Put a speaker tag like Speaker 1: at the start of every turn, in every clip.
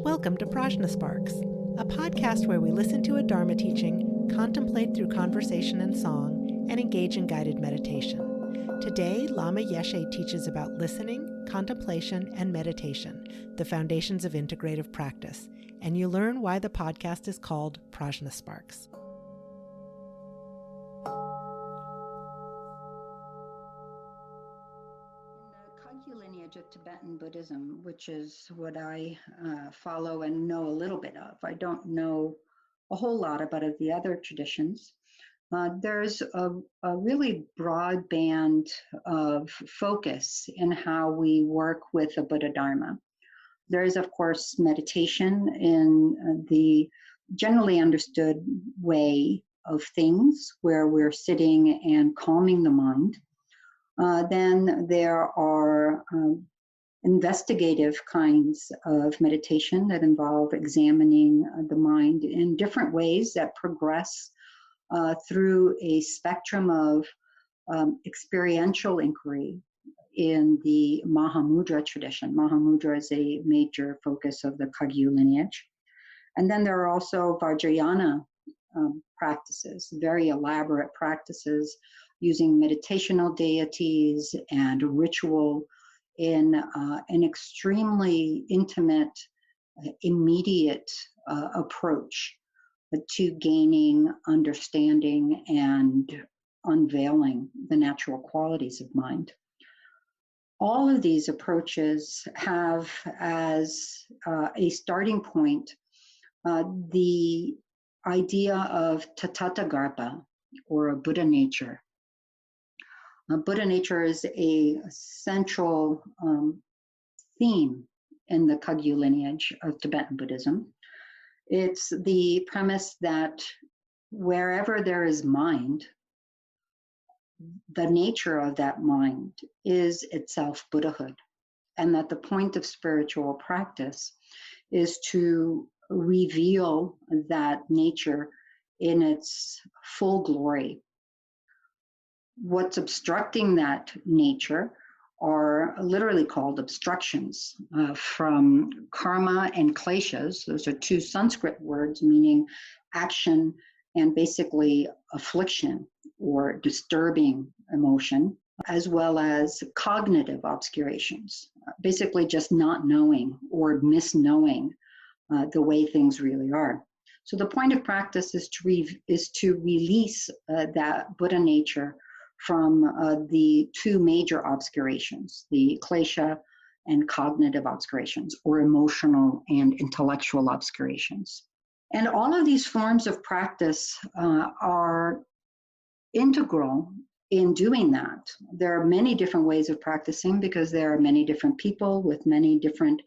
Speaker 1: Welcome to Prajna Sparks, a podcast where we listen to a Dharma teaching, contemplate through conversation and song, and engage in guided meditation. Today, Lama Yeshe teaches about listening, contemplation, and meditation, the foundations of integrative practice, and you learn why the podcast is called Prajna Sparks.
Speaker 2: Lineage of Tibetan Buddhism, which is what I follow and know a little bit of. I don't know a whole lot about the other traditions. There's a really broad band of focus in how we work with the Buddha Dharma. There is, of course, meditation in the generally understood way of things, where we're sitting and calming the mind. Then there are investigative kinds of meditation that involve examining the mind in different ways that progress through a spectrum of experiential inquiry in the Mahamudra tradition. Mahamudra is a major focus of the Kagyu lineage. And then there are also Vajrayana practices, very elaborate practices using meditational deities and ritual in an extremely intimate, immediate approach to gaining understanding and unveiling the natural qualities of mind. All of these approaches have as a starting point the idea of Tathagarbha, or a Buddha nature. Buddha nature is a central theme in the Kagyu lineage of Tibetan Buddhism. It's the premise that wherever there is mind, the nature of that mind is itself Buddhahood, and that the point of spiritual practice is to reveal that nature in its full glory. What's obstructing that nature are literally called obstructions from karma and kleshas. Those are two Sanskrit words meaning action and basically affliction or disturbing emotion, as well as cognitive obscurations, basically just not knowing or misknowing the way things really are. So the point of practice is to release that Buddha nature from the two major obscurations, the klesha and cognitive obscurations, or emotional and intellectual obscurations. And all of these forms of practice are integral in doing that. There are many different ways of practicing because there are many different people with many different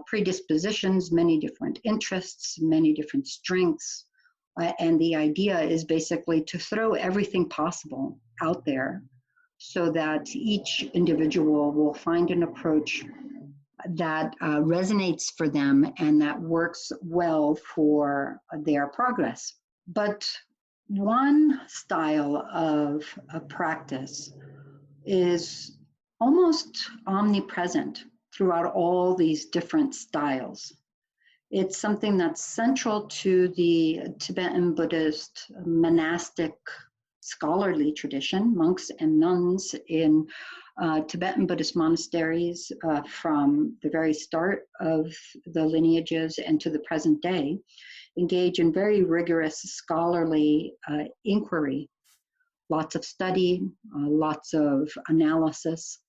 Speaker 2: predispositions, many different interests, many different strengths. And the idea is basically to throw everything possible out there so that each individual will find an approach that resonates for them and that works well for their progress. But one style of a practice is almost omnipresent throughout all these different styles. It's something that's central to the Tibetan Buddhist monastic scholarly tradition. Monks and nuns in Tibetan Buddhist monasteries from the very start of the lineages and to the present day engage in very rigorous scholarly inquiry, lots of study, lots of analysis,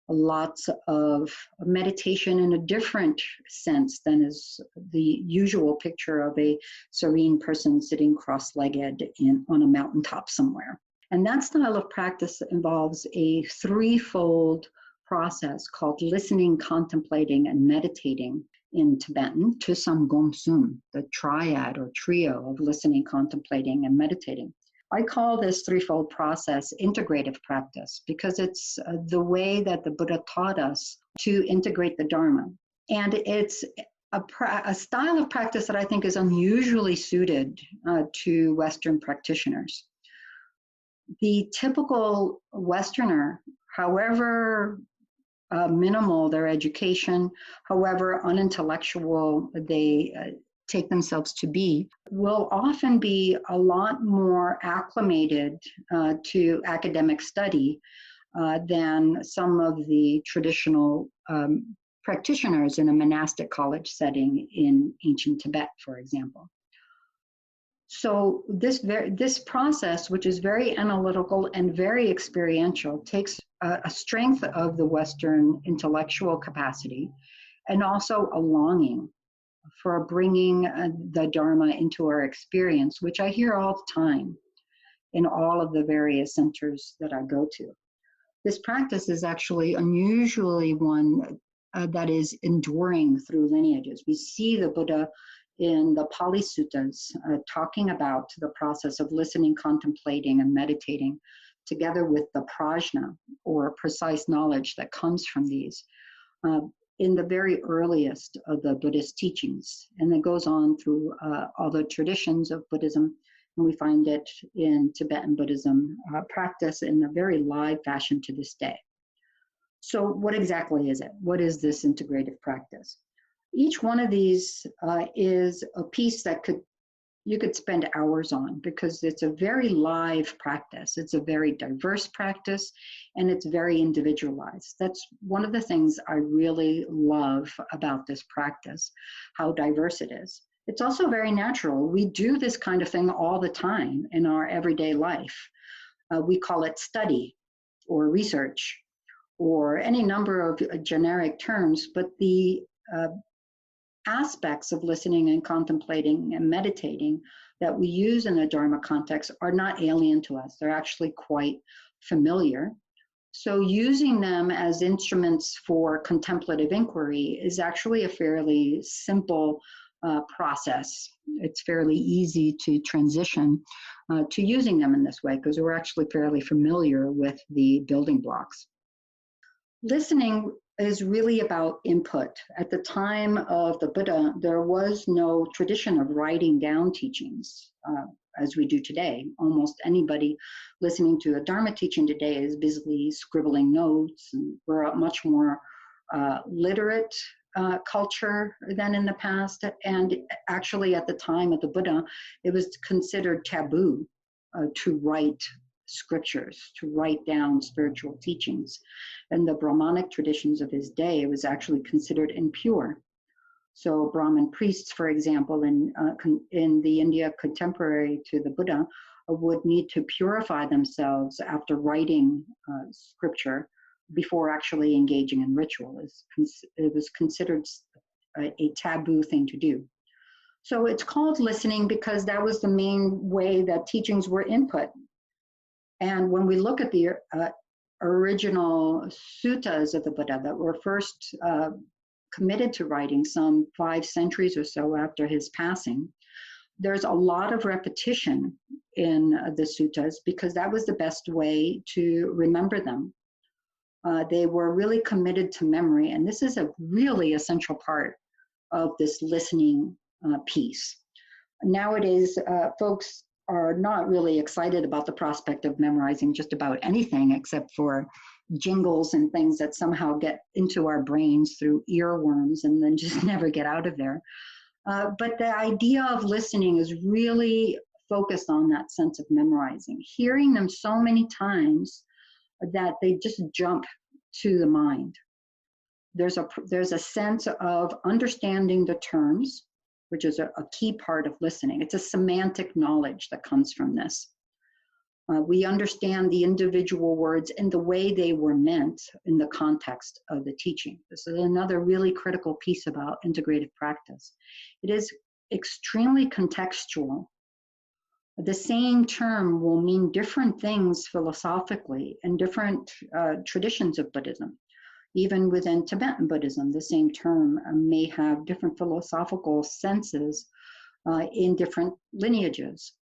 Speaker 2: lots of meditation in a different sense than is the usual picture of a serene person sitting cross-legged on a mountaintop somewhere. And that style of practice involves a threefold process called listening, contemplating, and meditating in Tibetan, Tusam Gomsum, the triad or trio of listening, contemplating, and meditating. I call this threefold process integrative practice because it's the way that the Buddha taught us to integrate the Dharma. And it's a style of practice that I think is unusually suited to Western practitioners. The typical Westerner, however minimal their education, however unintellectual they take themselves to be, will often be a lot more acclimated to academic study than some of the traditional practitioners in a monastic college setting in ancient Tibet, for example. So this process, which is very analytical and very experiential, takes a strength of the Western intellectual capacity and also a longing for bringing the Dharma into our experience, which I hear all the time in all of the various centers that I go to. This practice is actually unusually one that is enduring through lineages. We see the Buddha in the Pali Suttas talking about the process of listening, contemplating, and meditating, together with the prajna, or precise knowledge that comes from these, in the very earliest of the Buddhist teachings. And it goes on through all the traditions of Buddhism, and we find it in Tibetan Buddhism practice in a very live fashion to this day. So what exactly is it? What is this integrative practice? Each one of these is a piece that you could spend hours on, because it's a very live practice. It's a very diverse practice, and it's very individualized. That's one of the things I really love about this practice, how diverse it is. It's also very natural. We do this kind of thing all the time in our everyday life. We call it study or research or any number of generic terms, but the aspects of listening and contemplating and meditating that we use in a Dharma context are not alien to us. They're actually quite familiar. So using them as instruments for contemplative inquiry is actually a fairly simple process. It's fairly easy to transition to using them in this way, because we're actually fairly familiar with the building blocks. Listening is really about input. At the time of the Buddha, there was no tradition of writing down teachings as we do today. Almost anybody listening to a Dharma teaching today is busily scribbling notes, and we're a much more literate culture than in the past. And actually at the time of the Buddha, it was considered taboo to write scriptures, to write down spiritual teachings. And the Brahmanic traditions of his day, it was actually considered impure. So Brahmin priests, for example, in the India contemporary to the Buddha, would need to purify themselves after writing scripture before actually engaging in ritual. It was considered a taboo thing to do. So it's called listening because that was the main way that teachings were input. And when we look at the original suttas of the Buddha that were first committed to writing some 5 centuries or so after his passing, there's a lot of repetition in the suttas because that was the best way to remember them. They were really committed to memory, and this is a really essential part of this listening piece. Nowadays, folks are not really excited about the prospect of memorizing just about anything except for jingles and things that somehow get into our brains through earworms and then just never get out of there. But the idea of listening is really focused on that sense of memorizing, hearing them so many times that they just jump to the mind. There's a sense of understanding the terms, which is a key part of listening. It's a semantic knowledge that comes from this. We understand the individual words and the way they were meant in the context of the teaching. This is another really critical piece about integrative practice. It is extremely contextual. The same term will mean different things philosophically in different traditions of Buddhism. Even within Tibetan Buddhism, the same term may have different philosophical senses in different lineages.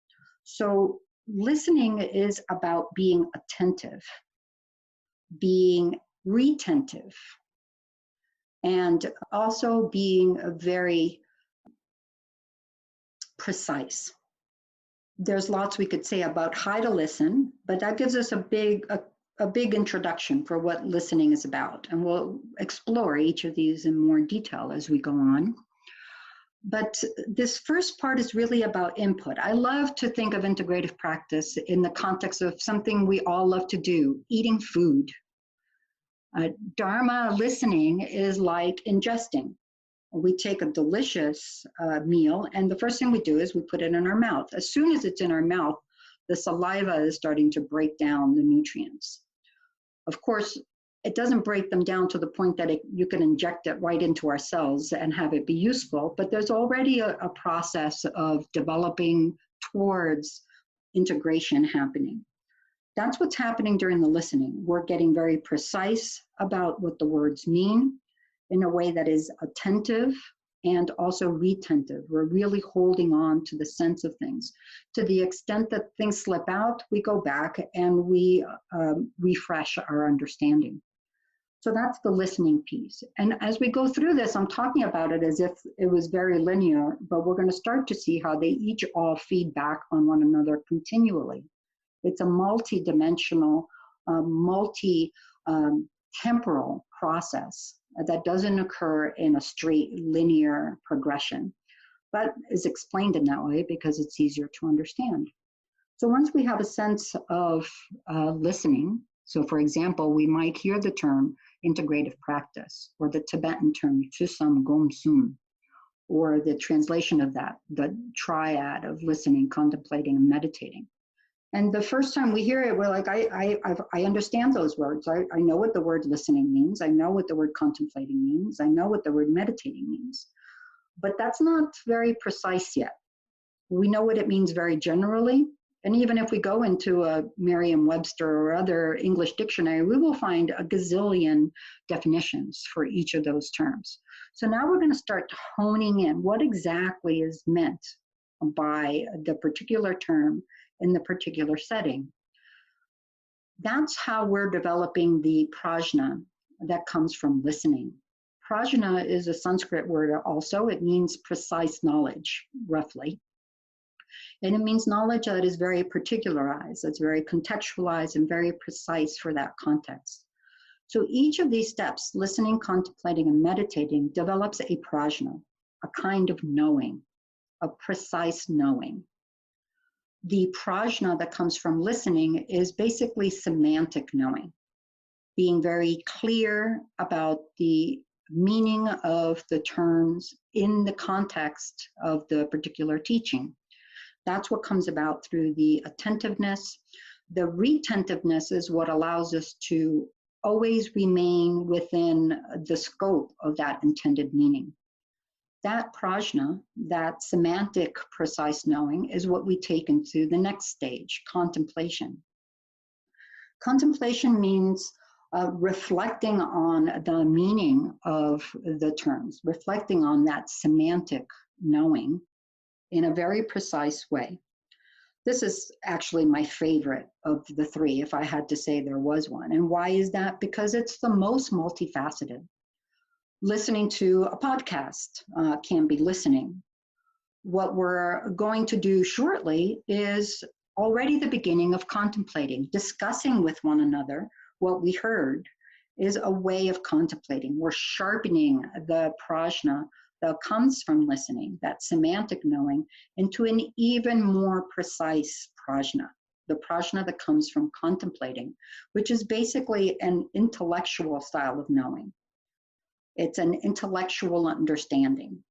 Speaker 2: So listening is about being attentive, being retentive, and also being very precise. There's lots we could say about how to listen, but that gives us a a big introduction for what listening is about. And we'll explore each of these in more detail as we go on. But this first part is really about input. I love to think of integrative practice in the context of something we all love to do, eating food. Dharma listening is like ingesting. We take a delicious meal, and the first thing we do is we put it in our mouth. As soon as it's in our mouth, the saliva is starting to break down the nutrients. Of course, it doesn't break them down to the point that you can inject it right into our cells and have it be useful, but there's already a process of developing towards integration happening. That's what's happening during the listening. We're getting very precise about what the words mean in a way that is attentive and also retentive. We're really holding on to the sense of things. To the extent that things slip out, we go back and we refresh our understanding. So that's the listening piece. And as we go through this, I'm talking about it as if it was very linear, but we're going to start to see how they each all feed back on one another continually. It's a multi-dimensional, multi-temporal process that doesn't occur in a straight linear progression, but is explained in that way because it's easier to understand. So once we have a sense of listening, so for example, we might hear the term integrative practice, or the Tibetan term Chusam Gom Sum, or the translation of that, the triad of listening, contemplating, and meditating. And the first time we hear it, we're like, I understand those words. I know what the word listening means. I know what the word contemplating means. I know what the word meditating means. But that's not very precise yet. We know what it means very generally. And even if we go into a Merriam-Webster or other English dictionary, we will find a gazillion definitions for each of those terms. So now we're going to start honing in what exactly is meant by the particular term in the particular setting. That's how we're developing the prajna that comes from listening. Prajna is a Sanskrit word also. It means precise knowledge, roughly. And it means knowledge that is very particularized, that's very contextualized and very precise for that context. So each of these steps, listening, contemplating, and meditating, develops a prajna, a kind of knowing, a precise knowing. The prajna that comes from listening is basically semantic knowing, being very clear about the meaning of the terms in the context of the particular teaching. That's what comes about through the attentiveness. The retentiveness is what allows us to always remain within the scope of that intended meaning. That prajna, that semantic precise knowing, is what we take into the next stage, contemplation. Contemplation means reflecting on the meaning of the terms, reflecting on that semantic knowing in a very precise way. This is actually my favorite of the three, if I had to say there was one. And why is that? Because it's the most multifaceted. Listening to a podcast can be listening. What we're going to do shortly is already the beginning of contemplating, discussing with one another what we heard is a way of contemplating. We're sharpening the prajna that comes from listening, that semantic knowing, into an even more precise prajna, the prajna that comes from contemplating, which is basically an intellectual style of knowing. It's an intellectual understanding.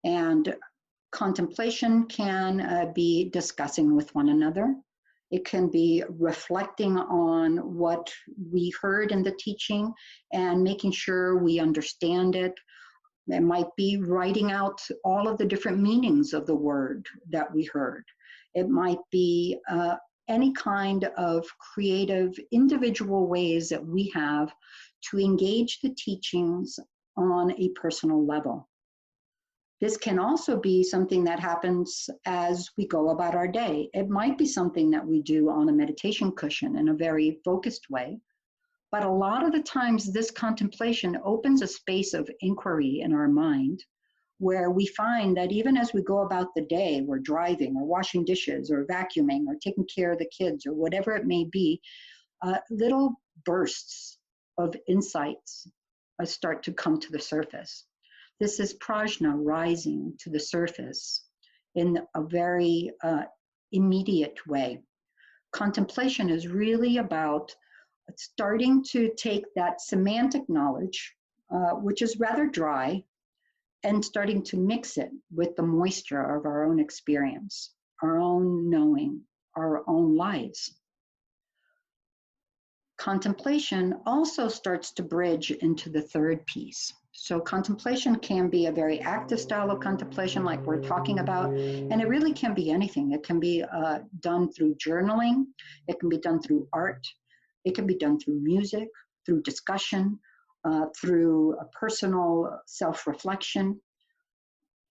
Speaker 2: And contemplation can be discussing with one another. It can be reflecting on what we heard in the teaching and making sure we understand it. It might be writing out all of the different meanings of the word that we heard. It might be any kind of creative, individual ways that we have to engage the teachings on a personal level. This can also be something that happens as we go about our day. It might be something that we do on a meditation cushion in a very focused way. But a lot of the times this contemplation opens a space of inquiry in our mind where we find that even as we go about the day, we're driving or washing dishes or vacuuming or taking care of the kids or whatever it may be, little bursts of insights start to come to the surface. This is prajna rising to the surface in a very immediate way. Contemplation is really about starting to take that semantic knowledge, which is rather dry, and starting to mix it with the moisture of our own experience, our own knowing, our own lives. Contemplation also starts to bridge into the third piece. So contemplation can be a very active style of contemplation like we're talking about, and it really can be anything. It can be done through journaling, it can be done through art, it can be done through music, through discussion, through a personal self-reflection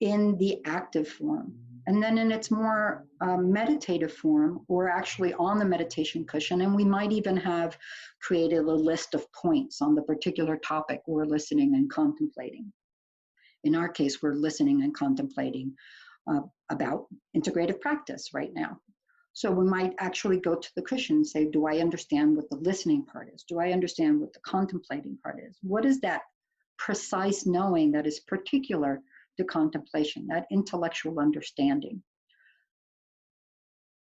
Speaker 2: in the active form. And then in its more meditative form, we're actually on the meditation cushion, and we might even have created a list of points on the particular topic we're listening and contemplating. In our case, we're listening and contemplating about integrative practice right now. So we might actually go to the cushion and say, do I understand what the listening part is? Do I understand what the contemplating part is? What is that precise knowing that is particular to contemplation, that intellectual understanding?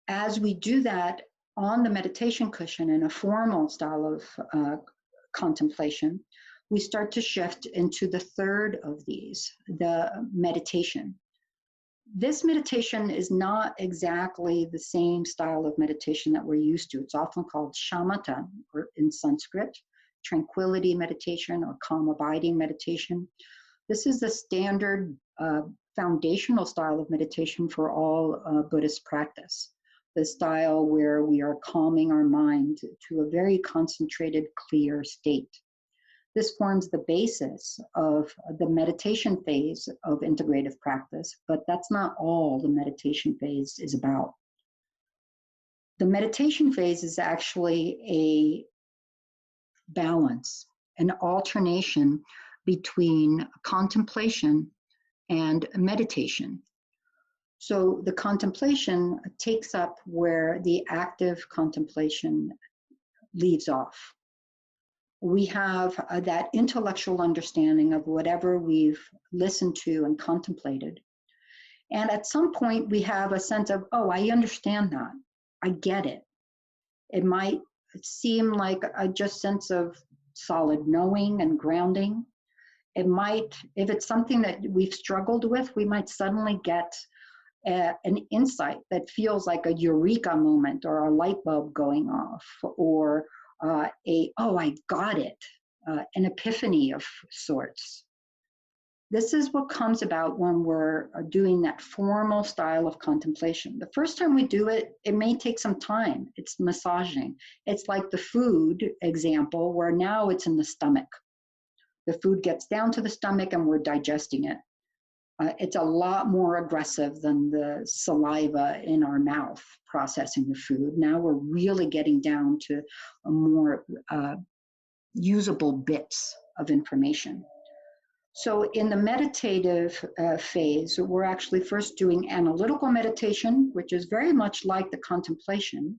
Speaker 2: As we do that on the meditation cushion in a formal style of contemplation, we start to shift into the third of these, the meditation. This meditation is not exactly the same style of meditation that we're used to. It's often called shamatha, or in Sanskrit, tranquility meditation or calm abiding meditation. This is the standard foundational style of meditation for all Buddhist practice, the style where we are calming our mind to a very concentrated, clear state. This forms the basis of the meditation phase of integrative practice, but that's not all the meditation phase is about. The meditation phase is actually a balance, an alternation between contemplation and meditation. So the contemplation takes up where the active contemplation leaves off. We have that intellectual understanding of whatever we've listened to and contemplated. And at some point we have a sense of, oh, I understand that. I get it. It might seem like a just sense of solid knowing and grounding. It might, if it's something that we've struggled with, we might suddenly get an insight that feels like a eureka moment or a light bulb going off, or oh, I got it, an epiphany of sorts. This is what comes about when we're doing that formal style of contemplation. The first time we do it, it may take some time. It's massaging. It's like the food example where now it's in the stomach. The food gets down to the stomach and we're digesting it. It's a lot more aggressive than the saliva in our mouth processing the food. Now we're really getting down to a more usable bits of information. So in the meditative phase, we're actually first doing analytical meditation, which is very much like the contemplation,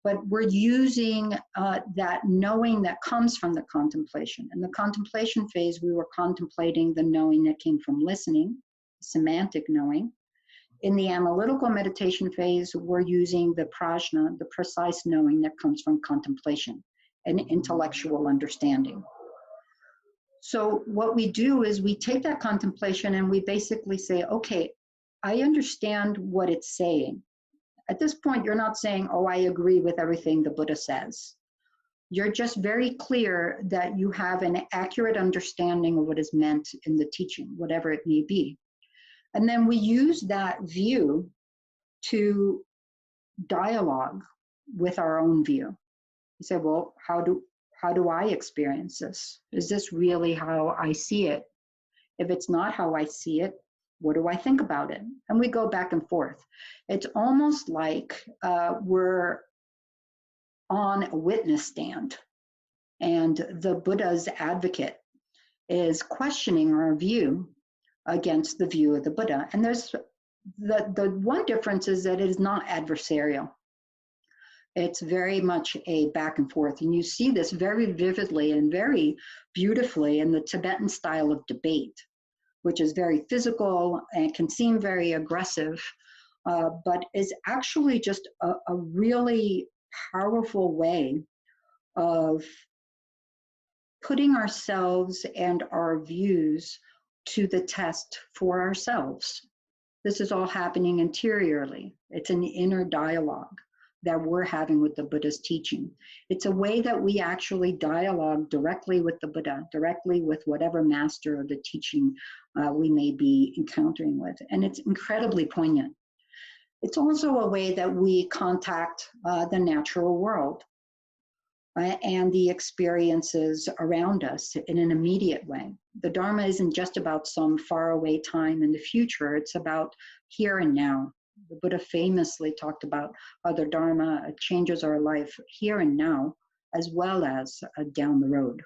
Speaker 2: but we're using that knowing that comes from the contemplation. In the contemplation phase, we were contemplating the knowing that came from listening, semantic knowing. In the analytical meditation phase, we're using the prajna, the precise knowing that comes from contemplation and intellectual understanding. So what we do is we take that contemplation and we basically say, okay, I understand what it's saying. At this point, you're not saying, oh, I agree with everything the Buddha says. You're just very clear that you have an accurate understanding of what is meant in the teaching, whatever it may be. And then we use that view to dialogue with our own view. You say, well, how do I experience this? Is this really how I see it? If it's not how I see it, what do I think about it? And we go back and forth. It's almost like we're on a witness stand and the Buddha's advocate is questioning our view against the view of the Buddha. And there's the one difference is that it is not adversarial. It's very much a back and forth. And you see this very vividly and very beautifully in the Tibetan style of debate, which is very physical and can seem very aggressive, but is actually just a really powerful way of putting ourselves and our views to the test for ourselves. This is all happening interiorly. It's an inner dialogue that we're having with the Buddha's teaching. It's a way that we actually dialogue directly with the Buddha, directly with whatever master of the teaching we may be encountering with. And it's incredibly poignant. It's also a way that we contact the natural world and the experiences around us in an immediate way. The Dharma isn't just about some faraway time in the future, it's about here and now. The Buddha famously talked about how the Dharma changes our life here and now, as well as down the road.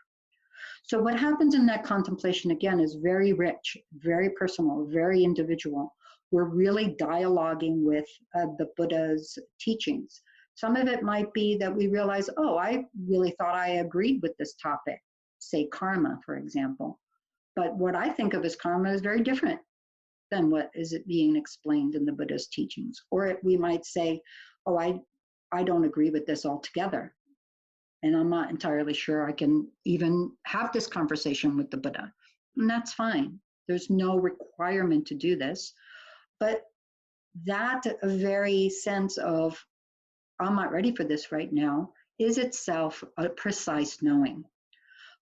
Speaker 2: So what happens in that contemplation, again, is very rich, very personal, very individual. We're really dialoguing with the Buddha's teachings. Some of it might be that we realize, oh, I really thought I agreed with this topic, say karma, for example. But what I think of as karma is very different than what is it being explained in the Buddha's teachings. Or we might say, oh, I don't agree with this altogether. And I'm not entirely sure I can even have this conversation with the Buddha. And that's fine. There's no requirement to do this. But that very sense of, I'm not ready for this right now, is itself a precise knowing.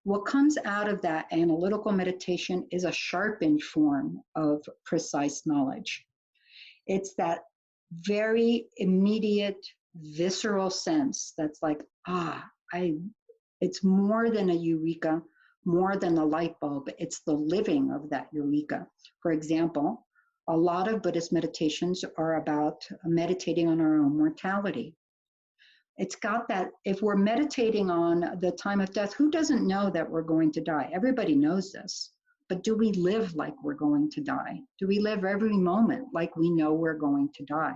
Speaker 2: What comes out of that analytical meditation is a sharpened form of precise knowledge. It's that very immediate, visceral sense that's like, it's more than a eureka, more than a light bulb. It's the living of that eureka. For example, a lot of Buddhist meditations are about meditating on our own mortality. It's got that, if we're meditating on the time of death, who doesn't know that we're going to die? Everybody knows this. But do we live like we're going to die? Do we live every moment like we know we're going to die?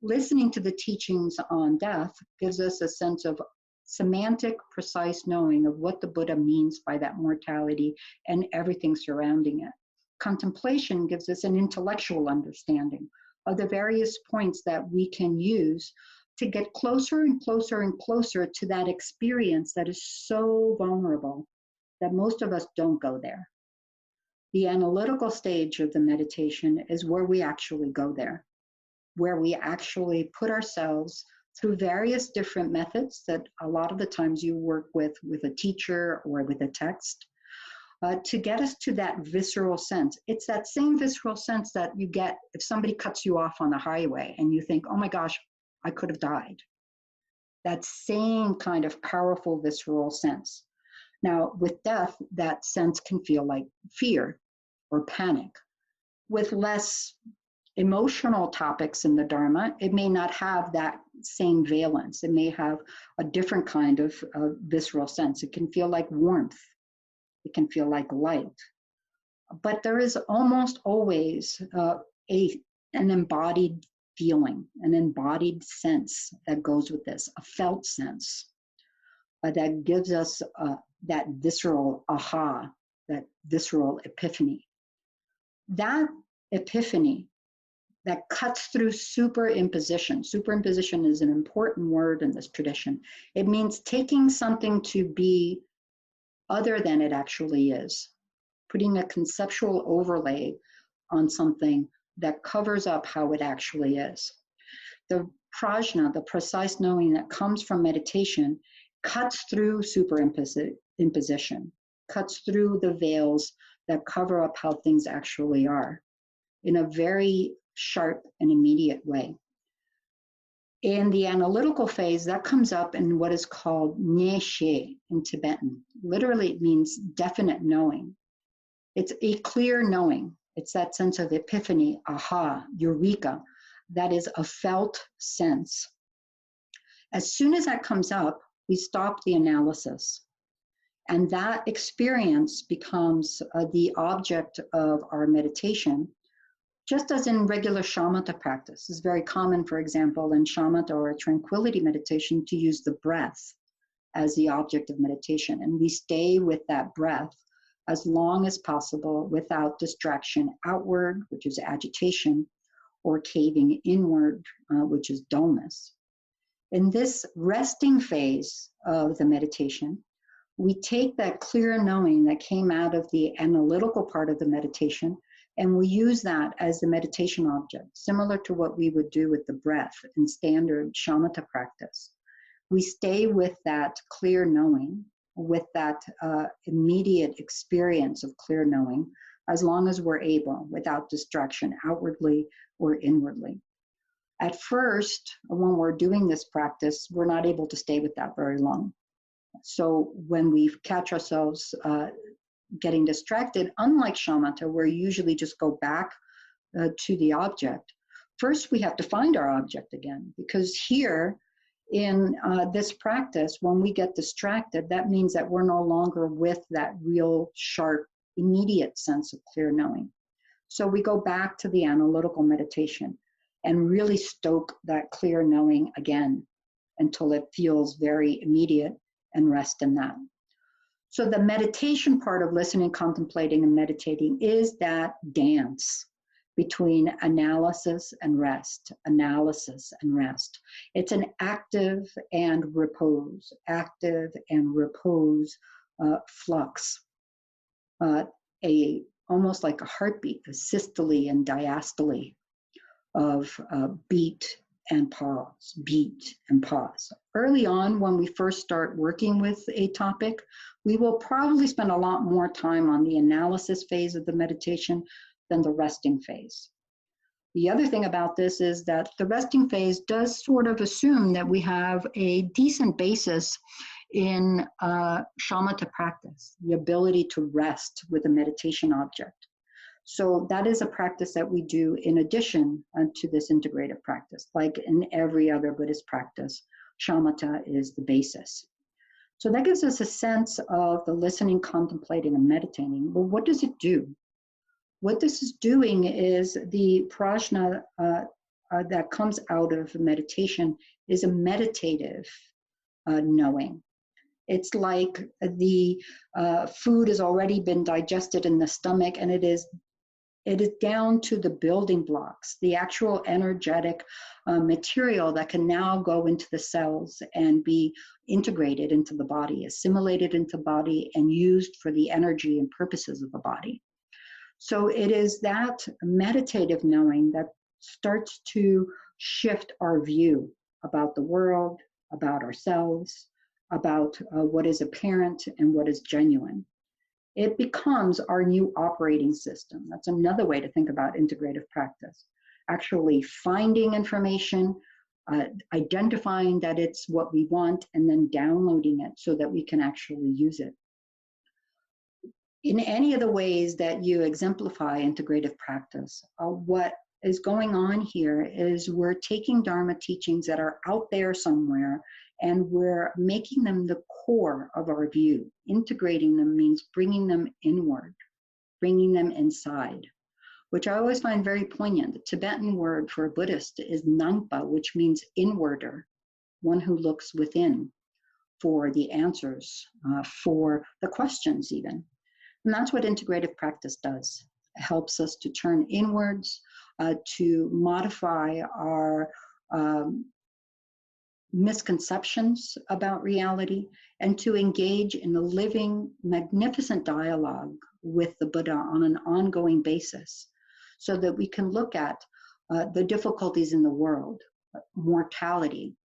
Speaker 2: Listening to the teachings on death gives us a sense of semantic, precise knowing of what the Buddha means by that mortality and everything surrounding it. Contemplation gives us an intellectual understanding of the various points that we can use to get closer and closer and closer to that experience that is so vulnerable that most of us don't go there. The analytical stage of the meditation is where we actually go there, where we actually put ourselves through various different methods that a lot of the times you work with a teacher or with a text, to get us to that visceral sense. It's that same visceral sense that you get if somebody cuts you off on the highway and you think, oh my gosh, I could have died. That same kind of powerful visceral sense. Now, with death, that sense can feel like fear or panic. With less emotional topics in the Dharma, it may not have that same valence. It may have a different kind of visceral sense. It can feel like warmth. It can feel like light. But there is almost always an embodied feeling, an embodied sense that goes with this, a felt sense that gives us that visceral aha, that visceral epiphany. That epiphany that cuts through superimposition. Superimposition is an important word in this tradition. It means taking something to be other than it actually is, putting a conceptual overlay on something that covers up how it actually is. The prajna, the precise knowing that comes from meditation, cuts through superimposition, cuts through the veils that cover up how things actually are in a very sharp and immediate way. In the analytical phase, that comes up in what is called Yeshe in Tibetan. Literally, it means definite knowing. It's a clear knowing. It's that sense of epiphany, aha, eureka, that is a felt sense. As soon as that comes up, we stop the analysis. And that experience becomes the object of our meditation, Just as in regular shamatha practice, it's very common, for example, in shamatha or a tranquility meditation to use the breath as the object of meditation. And we stay with that breath as long as possible without distraction outward, which is agitation, or caving inward, which is dullness. In this resting phase of the meditation, we take that clear knowing that came out of the analytical part of the meditation, and we use that as the meditation object, similar to what we would do with the breath in standard shamatha practice. We stay with that clear knowing, with that immediate experience of clear knowing, as long as we're able, without distraction outwardly or inwardly. At first, when we're doing this practice, we're not able to stay with that very long. So when we catch ourselves getting distracted, unlike shamatha, where you usually just go back to the object, first we have to find our object again, because here in this practice, when we get distracted, that means that we're no longer with that real sharp, immediate sense of clear knowing. So we go back to the analytical meditation and really stoke that clear knowing again until it feels very immediate, and rest in that. So the meditation part of listening, contemplating, and meditating is that dance between analysis and rest, analysis and rest. It's an active and repose flux, almost like a heartbeat, a systole and diastole of beat and pause, beat and pause. Early on, when we first start working with a topic, we will probably spend a lot more time on the analysis phase of the meditation than the resting phase. The other thing about this is that the resting phase does sort of assume that we have a decent basis in shamatha practice, the ability to rest with a meditation object. So that is a practice that we do in addition to this integrative practice. Like in every other Buddhist practice, shamatha is the basis. So that gives us a sense of the listening, contemplating, and meditating. Well, what does it do? What this is doing is the prajna that comes out of meditation is a meditative knowing. It's like the food has already been digested in the stomach, and it is down to the building blocks, the actual energetic material that can now go into the cells and be integrated into the body, assimilated into the body, and used for the energy and purposes of the body. So it is that meditative knowing that starts to shift our view about the world, about ourselves, about what is apparent and what is genuine. It becomes our new operating system. That's another way to think about integrative practice. Actually finding information, identifying that it's what we want, and then downloading it so that we can actually use it. In any of the ways that you exemplify integrative practice, what is going on here is we're taking Dharma teachings that are out there somewhere, and we're making them the core of our view. Integrating them means bringing them inward, bringing them inside, which I always find very poignant. The Tibetan word for a Buddhist is nangpa, which means inwarder, one who looks within for the answers, for the questions even. And that's what integrative practice does. It helps us to turn inwards, to modify our misconceptions about reality, and to engage in a living, magnificent dialogue with the Buddha on an ongoing basis, so that we can look at the difficulties in the world, mortality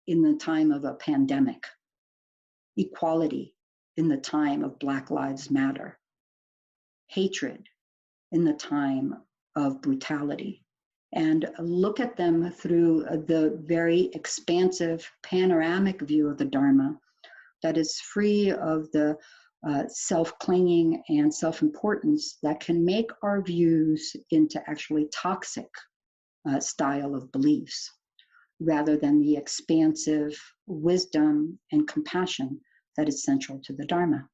Speaker 2: in the time of a pandemic, equality in the time of Black Lives Matter, hatred in the time of brutality, and look at them through the very expansive panoramic view of the Dharma that is free of the self-clinging and self-importance that can make our views into actually toxic style of beliefs, rather than the expansive wisdom and compassion that is central to the Dharma.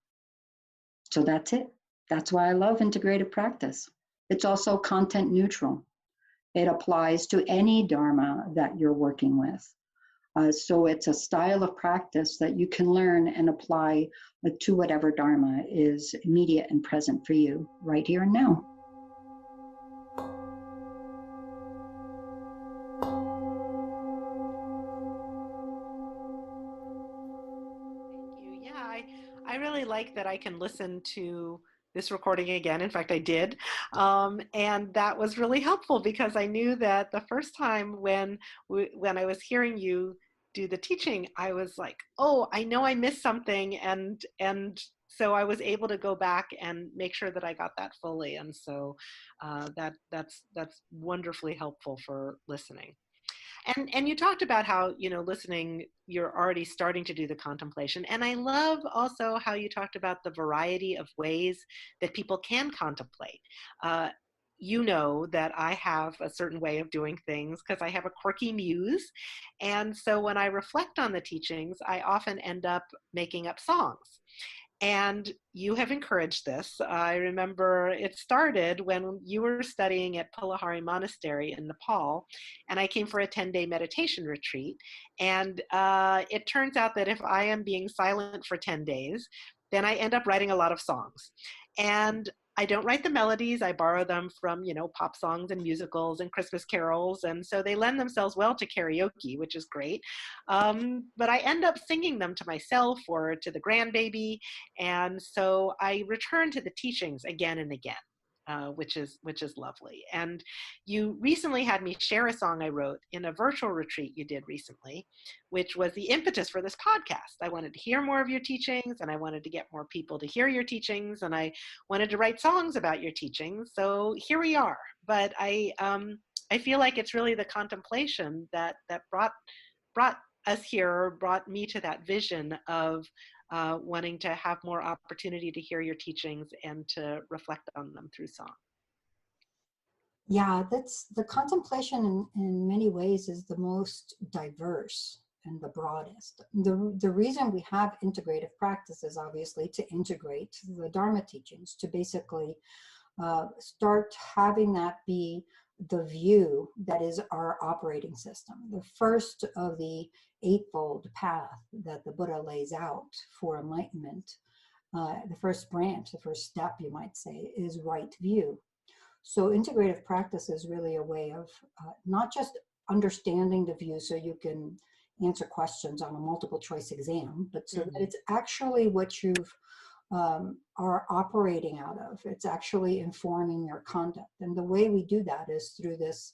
Speaker 2: So that's it. That's why I love integrative practice. It's also content neutral. It applies to any Dharma that you're working with. So it's a style of practice that you can learn and apply to whatever Dharma is immediate and present for you right here and now.
Speaker 1: Thank you. Yeah, I really like that I can listen to this recording again. In fact, I did. And that was really helpful because I knew that the first time when I was hearing you do the teaching, I was like, oh, I know I missed something. And so I was able to go back and make sure that I got that fully. And so that's wonderfully helpful for listening. And you talked about how, listening, you're already starting to do the contemplation. And I love also how you talked about the variety of ways that people can contemplate. You know that I have a certain way of doing things because I have a quirky muse. And so when I reflect on the teachings, I often end up making up songs. And you have encouraged this. I remember it started when you were studying at Pulahari Monastery in Nepal, and I came for a 10-day meditation retreat. And it turns out that if I am being silent for 10 days, then I end up writing a lot of songs. And I don't write the melodies. I borrow them from, pop songs and musicals and Christmas carols. And so they lend themselves well to karaoke, which is great. But I end up singing them to myself or to the grandbaby. And so I return to the teachings again and again. Which is lovely. And you recently had me share a song I wrote in a virtual retreat you did recently, which was the impetus for this podcast. I wanted to hear more of your teachings, and I wanted to get more people to hear your teachings, and I wanted to write songs about your teachings. So here we are. But I feel like it's really the contemplation that brought us here, brought me to that vision of wanting to have more opportunity to hear your teachings and to reflect on them through song.
Speaker 3: Yeah, that's the contemplation in many ways is the most diverse and the broadest. The reason we have integrative practice is obviously to integrate the Dharma teachings, to basically start having that be the view that is our operating system. The first of the eightfold path that the Buddha lays out for enlightenment, the first branch, the first step, you might say, is right view. So integrative practice is really a way of not just understanding the view so you can answer questions on a multiple choice exam, but so that it's actually what you've are operating out of. It's actually informing your conduct. And the way we do that is through this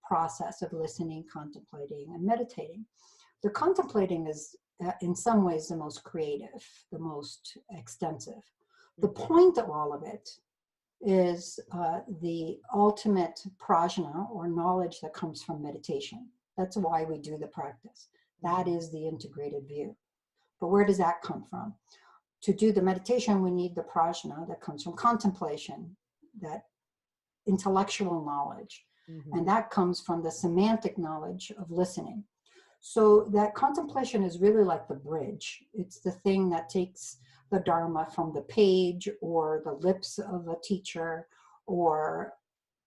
Speaker 3: process of listening, contemplating, and meditating. The contemplating is in some ways the most creative, the most extensive. The point of all of it is the ultimate prajna, or knowledge that comes from meditation. That's why we do the practice. That is the integrated view. But where does that come from? To do the meditation, we need the prajna that comes from contemplation, that intellectual knowledge. And that comes from the semantic knowledge of listening. So that contemplation is really like the bridge. It's the thing that takes the Dharma from the page or the lips of a teacher or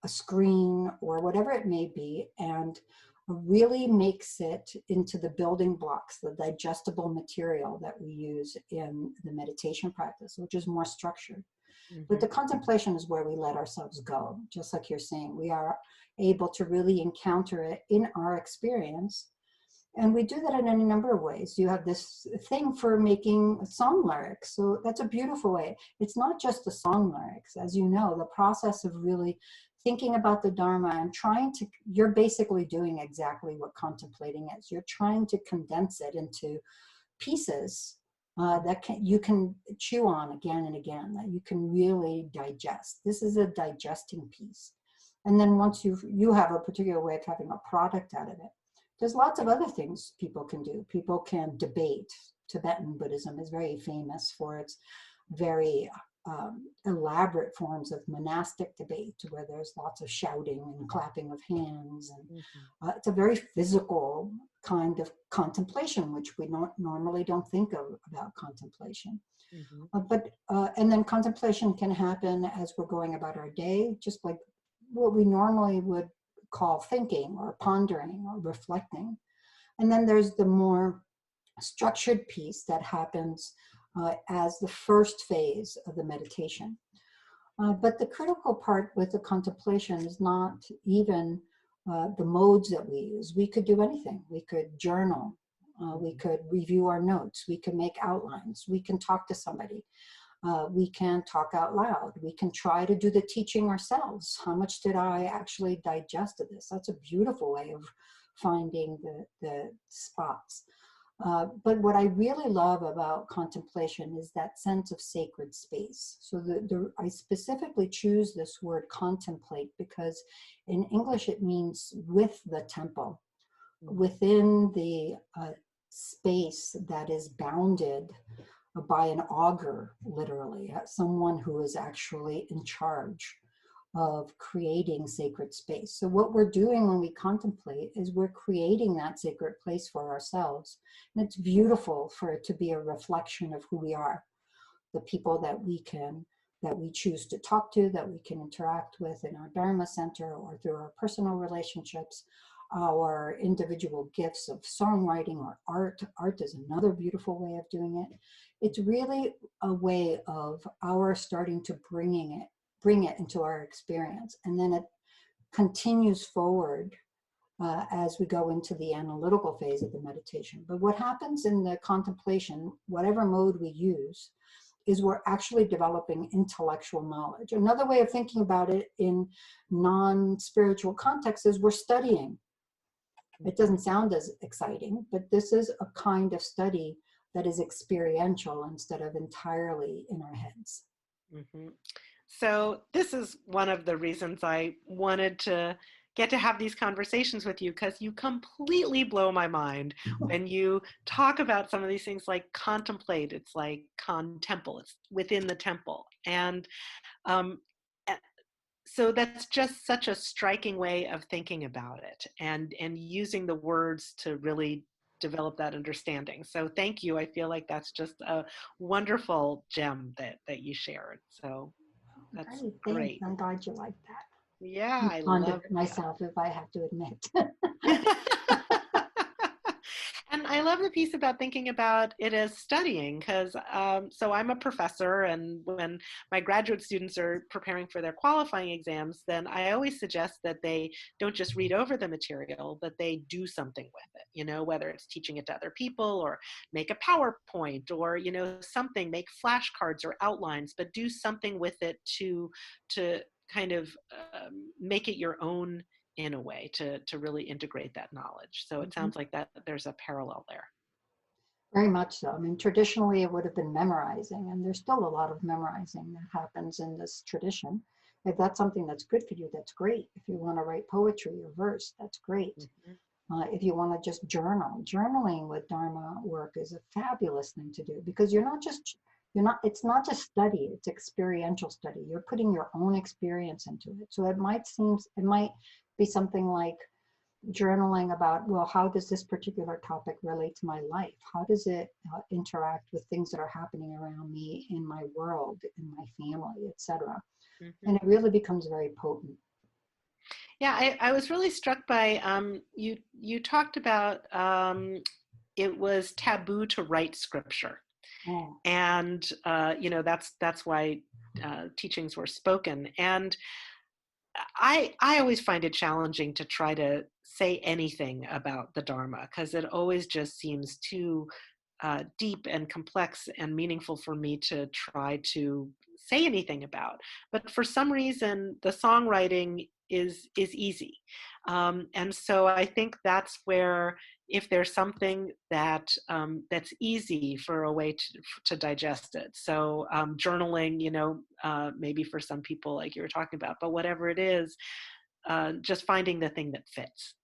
Speaker 3: a screen or whatever it may be, and really makes it into the building blocks, the digestible material that we use in the meditation practice, which is more structured. But the contemplation is where we let ourselves go. Just like you're saying, we are able to really encounter it in our experience. And we do that in any number of ways. You have this thing for making song lyrics. So that's a beautiful way. It's not just the song lyrics. As you know, the process of really thinking about the Dharma and trying to, you're basically doing exactly what contemplating is. You're trying to condense it into pieces that you can chew on again and again, that you can really digest. This is a digesting piece. And then once you have a particular way of having a product out of it, there's lots of other things people can do. People can debate. Tibetan Buddhism is very famous for its very elaborate forms of monastic debate, where there's lots of shouting and clapping of hands. And it's a very physical kind of contemplation, which we normally don't think of about contemplation. And then contemplation can happen as we're going about our day, just like what we normally would call thinking or pondering or reflecting. And then there's the more structured piece that happens as the first phase of the meditation. But the critical part with the contemplation is not even the modes that we use. We could do anything. We could journal. We could review our notes. We can make outlines. We can talk to somebody. We can talk out loud. We can try to do the teaching ourselves. How much did I actually digest of this? That's a beautiful way of finding the spots. But what I really love about contemplation is that sense of sacred space. So I specifically choose this word contemplate because in English it means with the temple, within the space that is bounded by an augur, literally, someone who is actually in charge of creating sacred space. So what we're doing when we contemplate is we're creating that sacred place for ourselves. And it's beautiful for it to be a reflection of who we are, the people that we choose to talk to, that we can interact with in our Dharma center or through our personal relationships, our individual gifts of songwriting or art. Art is another beautiful way of doing it. It's really a way of our starting to bring it into our experience. And then it continues forward as we go into the analytical phase of the meditation. But what happens in the contemplation, whatever mode we use, is we're actually developing intellectual knowledge. Another way of thinking about it in non-spiritual contexts is we're studying. It doesn't sound as exciting, but this is a kind of study that is experiential instead of entirely in our heads.
Speaker 1: Mm-hmm. So this is one of the reasons I wanted to get to have these conversations with you, because you completely blow my mind when you talk about some of these things like contemplate. It's like contemple, it's within the temple. And so that's just such a striking way of thinking about it and using the words to really develop that understanding. So thank you. I feel like that's just a wonderful gem that you shared. So that's great.
Speaker 3: I'm glad you like that.
Speaker 1: Yeah, I
Speaker 3: Pondered
Speaker 1: love
Speaker 3: it myself, if I have to admit.
Speaker 1: And I love the piece about thinking about it as studying, because so I'm a professor, and when my graduate students are preparing for their qualifying exams, then I always suggest that they don't just read over the material, but they do something with it, you know, whether it's teaching it to other people or make a PowerPoint or, you know, something, make flashcards or outlines, but do something with it to kind of make it your own in a way to really integrate that knowledge. So it sounds like that there's a parallel there.
Speaker 3: Very much so. I mean, traditionally it would have been memorizing, and there's still a lot of memorizing that happens in this tradition. If that's something that's good for you, that's great. If you want to write poetry or verse, that's great. If you want to just journaling with Dharma work is a fabulous thing to do, because it's not just study, it's experiential study. You're putting your own experience into it. So it might be something like journaling about, well, how does this particular topic relate to my life? How does it interact with things that are happening around me in my world, in my family, etc. And it really becomes very potent.
Speaker 1: Yeah, I was really struck by you talked about it was taboo to write scripture.
Speaker 3: Oh.
Speaker 1: And you know, that's why teachings were spoken. And I always find it challenging to try to say anything about the Dharma, because it always just seems too deep and complex and meaningful for me to try to say anything about. But for some reason, the songwriting is easy. And so I think that's where, if there's something that that's easy for a way to digest it. So journaling, you know, maybe for some people, like you were talking about, but whatever it is, just finding the thing that fits.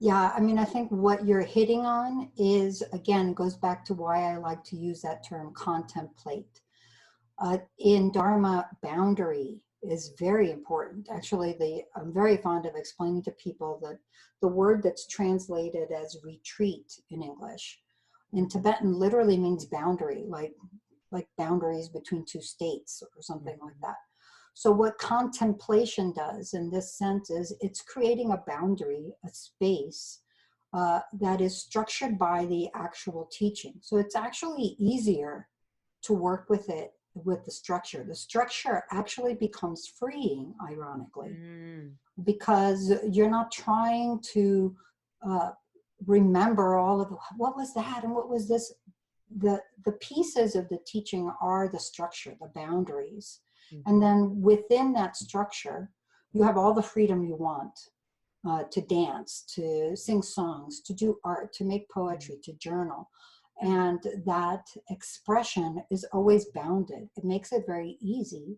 Speaker 3: Yeah, I mean, I think what you're hitting on is, again, goes back to why I like to use that term contemplate. In Dharma, boundary is very important. Actually, I'm very fond of explaining to people that the word that's translated as retreat in English, in Tibetan literally means boundary, like boundaries between two states or something like that. So what contemplation does in this sense is it's creating a boundary, a space that is structured by the actual teaching. So it's actually easier to work with it with the structure. The structure actually becomes freeing, ironically, because you're not trying to remember all of what was that and what was this. The pieces of the teaching are the structure, the boundaries. And then within that structure, you have all the freedom you want to dance, to sing songs, to do art, to make poetry, to journal. And that expression is always bounded. It makes it very easy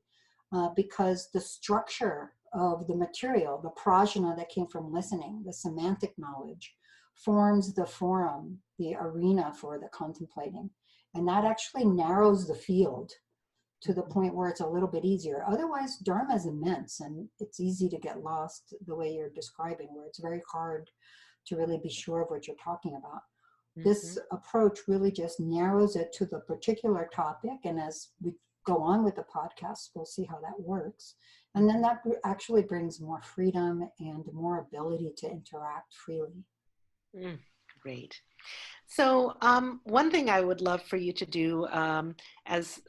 Speaker 3: because the structure of the material, the prajna that came from listening, the semantic knowledge, forms the forum, the arena for the contemplating. And that actually narrows the field to the point where it's a little bit easier. Otherwise, Dharma is immense and it's easy to get lost the way you're describing, where it's very hard to really be sure of what you're talking about. This approach really just narrows it to the particular topic. And as we go on with the podcast, we'll see how that works. And then that actually brings more freedom and more ability to interact freely.
Speaker 1: Great. So one thing I would love for you to do as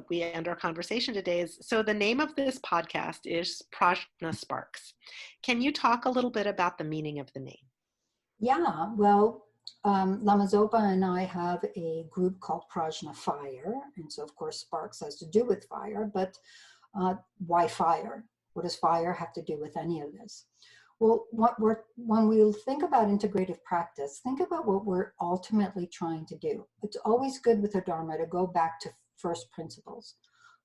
Speaker 1: we end our conversation today is, so the name of this podcast is Prajna Sparks. Can you talk a little bit about the meaning of the name?
Speaker 3: Yeah, well, Lama Zopa and I have a group called Prajna Fire. And so, of course, Sparks has to do with fire, but why fire? What does fire have to do with any of this? Well, when we think about integrative practice, think about what we're ultimately trying to do. It's always good with the Dharma to go back to first principles.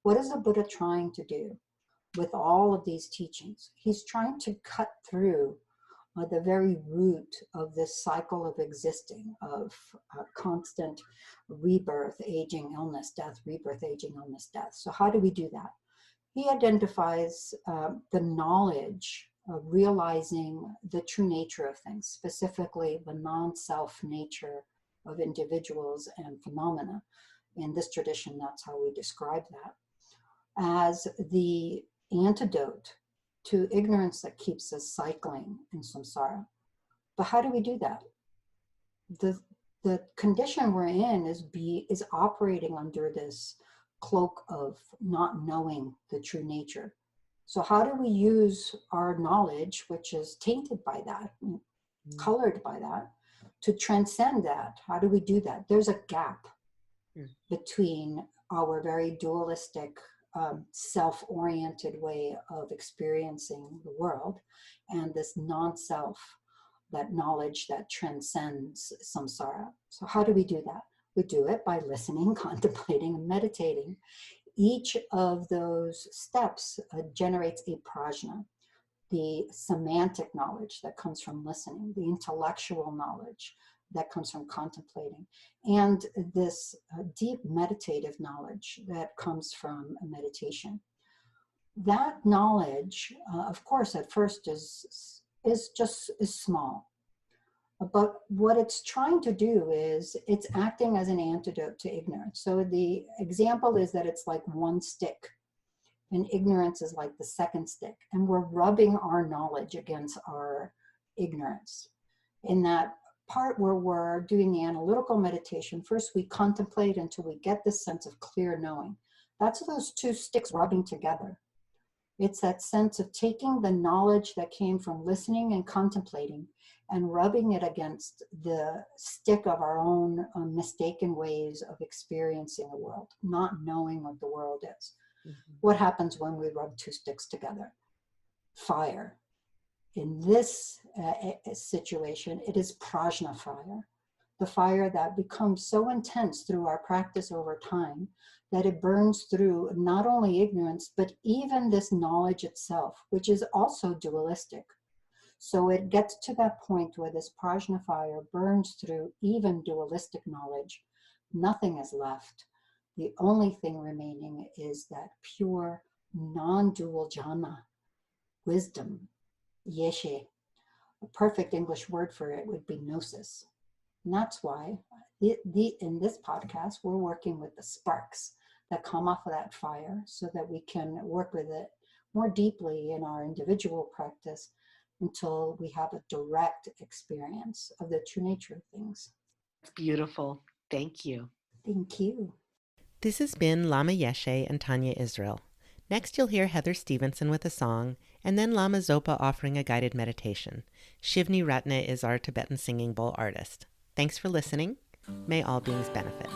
Speaker 3: What is the Buddha trying to do with all of these teachings? He's trying to cut through the very root of this cycle of existing, of constant rebirth, aging, illness, death, rebirth, aging, illness, death. So how do we do that? He identifies the knowledge of realizing the true nature of things, specifically the non-self nature of individuals and phenomena. In this tradition, that's how we describe that, as the antidote to ignorance that keeps us cycling in samsara. But how do we do that? The condition we're in is operating under this cloak of not knowing the true nature. So how do we use our knowledge, which is tainted by that, colored by that, to transcend that? How do we do that? There's a gap between our very dualistic, self-oriented way of experiencing the world and this non-self, that knowledge that transcends samsara. So how do we do that? We do it by listening, contemplating, and meditating. Each of those steps generates a prajna, the semantic knowledge that comes from listening, the intellectual knowledge that comes from contemplating, and this deep meditative knowledge that comes from meditation. That knowledge, of course, at first is small. But what it's trying to do is it's acting as an antidote to ignorance. So the example is that it's like one stick and ignorance is like the second stick. And we're rubbing our knowledge against our ignorance. In that part where we're doing the analytical meditation, first we contemplate until we get this sense of clear knowing. That's those two sticks rubbing together. It's that sense of taking the knowledge that came from listening and contemplating and rubbing it against the stick of our own mistaken ways of experiencing the world, not knowing what the world is. What happens when we rub two sticks together? Fire. In this situation, it is prajna fire, the fire that becomes so intense through our practice over time that it burns through not only ignorance, but even this knowledge itself, which is also dualistic. So it gets to that point where this prajna fire burns through even dualistic knowledge. Nothing is left. The only thing remaining is that pure, non-dual jhana, wisdom, yeshe. A perfect English word for it would be gnosis. And that's why in this podcast, we're working with the sparks that come off of that fire so that we can work with it more deeply in our individual practice until we have a direct experience of the true nature of things.
Speaker 1: Beautiful. Thank you.
Speaker 3: Thank you.
Speaker 1: This has been Lama Yeshe and Tania Israel. Next, you'll hear Heather Stevenson with a song, and then Lama Zopa offering a guided meditation. Shivnee Ratna is our Tibetan singing bowl artist. Thanks for listening. May all beings benefit.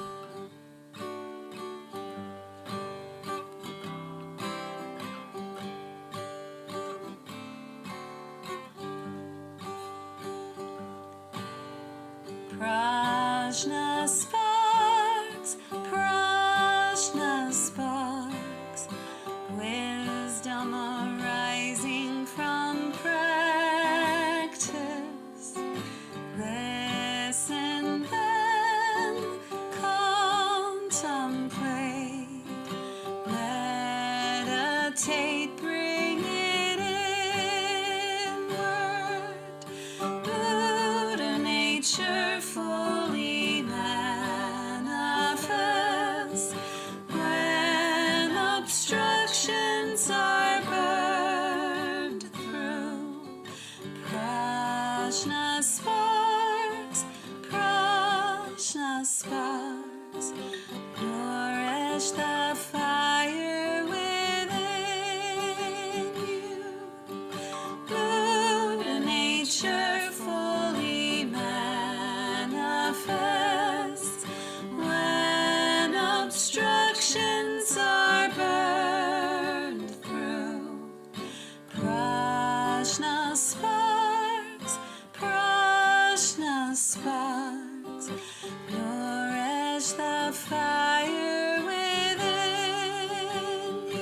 Speaker 4: Prajna Sparks, Prajna Sparks, wisdom arising from practice. Listen then, contemplate, meditate, bring it inward. Buddha nature fully manifest when obstructions are burned through. Prajna Sparks, Prajna Sparks, nourish the fire within you. Buddha nature fully manifests when obstructions are burned through. Prajna Sparks, Prajna Sparks, nourish the fire within you.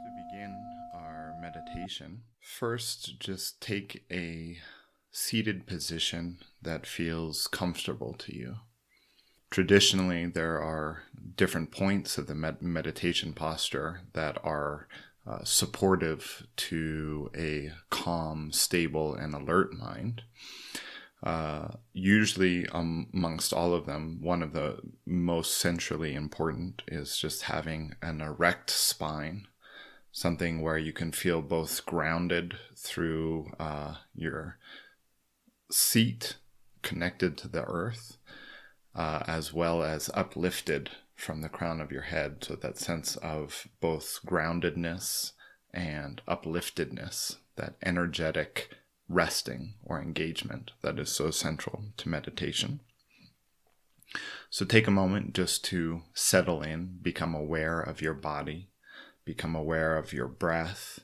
Speaker 5: To begin our meditation, first just take a seated position that feels comfortable to you. Traditionally, there are different points of the meditation posture that are supportive to a calm, stable, and alert mind. Usually amongst all of them, one of the most centrally important is just having an erect spine, something where you can feel both grounded through your seat connected to the earth, as well as uplifted from the crown of your head. So that sense of both groundedness and upliftedness, that energetic resting or engagement that is so central to meditation. So take a moment just to settle in, become aware of your body, become aware of your breath,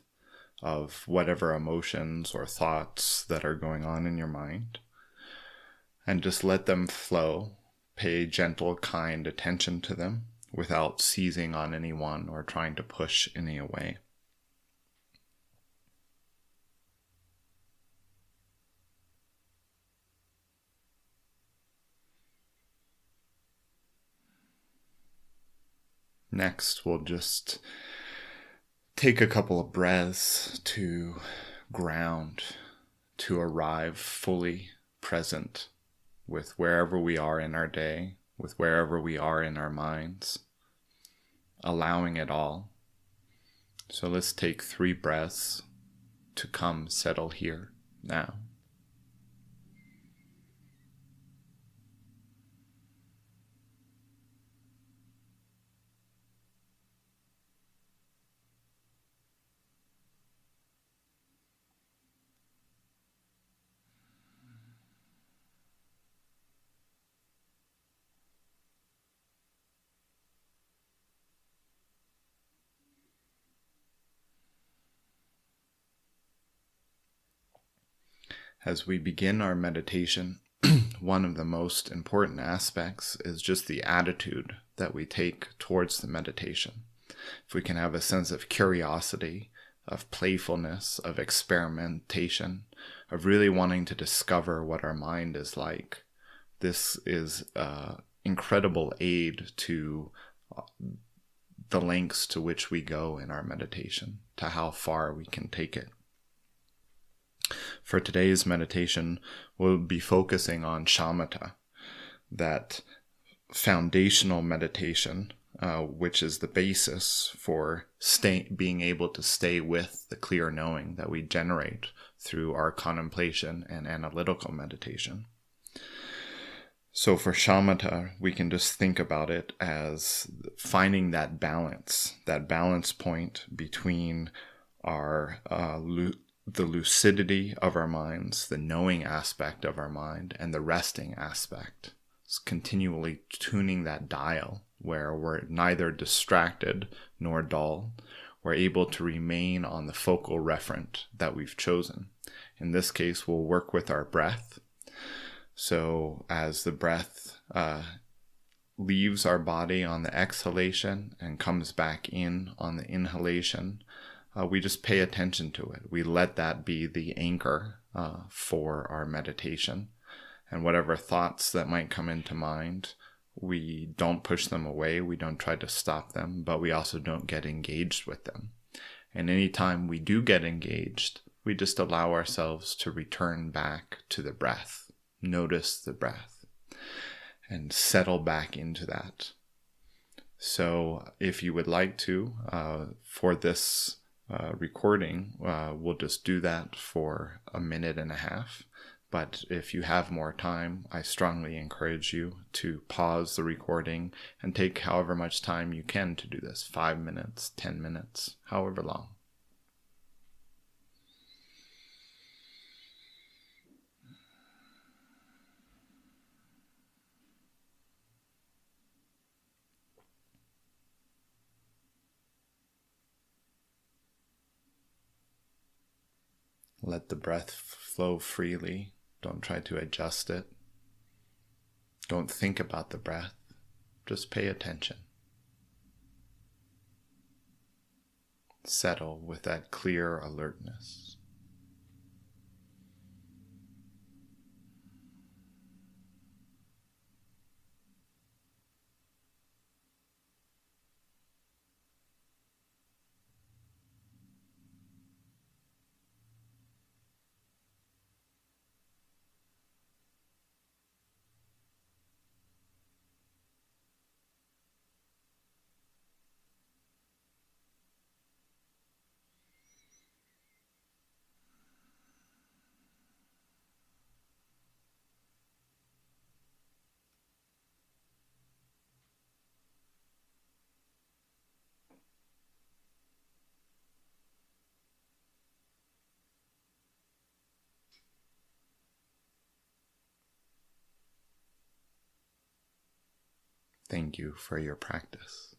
Speaker 5: of whatever emotions or thoughts that are going on in your mind, and just let them flow. Pay gentle, kind attention to them without seizing on anyone or trying to push any away. Next, we'll just take a couple of breaths to ground, to arrive fully present with wherever we are in our day, with wherever we are in our minds, allowing it all. So let's take 3 breaths to come settle here now. As we begin our meditation, one of the most important aspects is just the attitude that we take towards the meditation. If we can have a sense of curiosity, of playfulness, of experimentation, of really wanting to discover what our mind is like, this is incredible aid to the lengths to which we go in our meditation, to how far we can take it. For today's meditation, we'll be focusing on shamatha, that foundational meditation, which is the basis for being able to stay with the clear knowing that we generate through our contemplation and analytical meditation. So for shamatha, we can just think about it as finding that balance point between our the lucidity of our minds, the knowing aspect of our mind, and the resting aspect. It's continually tuning that dial where we're neither distracted nor dull. We're able to remain on the focal referent that we've chosen. In this case, we'll work with our breath. So as the breath leaves our body on the exhalation and comes back in on the inhalation, we just pay attention to it. We let that be the anchor for our meditation. And whatever thoughts that might come into mind, we don't push them away. We don't try to stop them, but we also don't get engaged with them. And anytime we do get engaged, we just allow ourselves to return back to the breath. Notice the breath and settle back into that. So if you would like to, for this recording, we'll just do that for 1.5 minutes. But if you have more time, I strongly encourage you to pause the recording and take however much time you can to do this, 5 minutes, 10 minutes, however long. Let the breath flow freely. Don't try to adjust it. Don't think about the breath. Just pay attention. Settle with that clear alertness. Thank you for your practice.